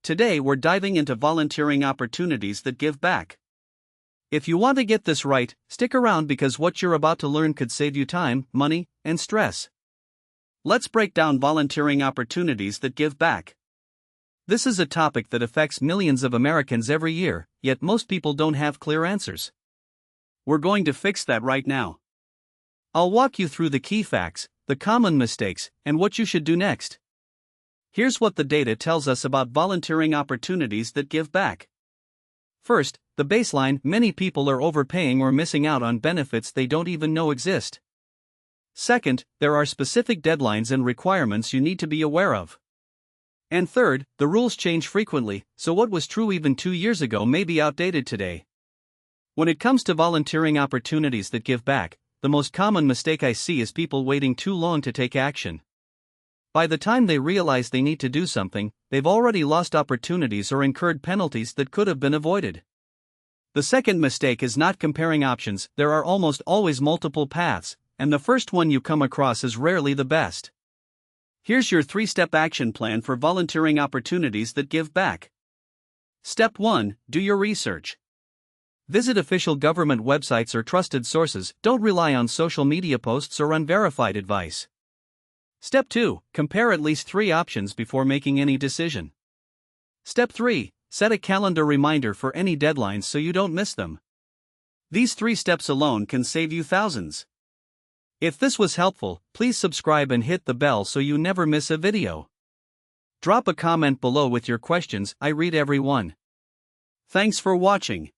Today we're diving into volunteering opportunities that give back. If you want to get this right, stick around because what you're about to learn could save you time, money, and stress. Let's break down volunteering opportunities that give back. This is a topic that affects millions of Americans every year, yet most people don't have clear answers. We're going to fix that right now. I'll walk you through the key facts, the common mistakes, and what you should do next. Here's what the data tells us about volunteering opportunities that give back. First, the baseline: many people are overpaying or missing out on benefits they don't even know exist. Second, there are specific deadlines and requirements you need to be aware of. And third, the rules change frequently, so what was true even 2 years ago may be outdated today. When it comes to volunteering opportunities that give back, the most common mistake I see is people waiting too long to take action. By the time they realize they need to do something, they've already lost opportunities or incurred penalties that could have been avoided. The second mistake is not comparing options. There are almost always multiple paths, and the first one you come across is rarely the best. Here's your 3-step action plan for volunteering opportunities that give back. Step 1: do your research. Visit official government websites or trusted sources. Don't rely on social media posts or unverified advice. Step 2: compare at least 3 options before making any decision. Step 3: set a calendar reminder for any deadlines so you don't miss them. These 3 steps alone can save you thousands. If this was helpful, please subscribe and hit the bell so you never miss a video. Drop a comment below with your questions. I read every one. Thanks for watching.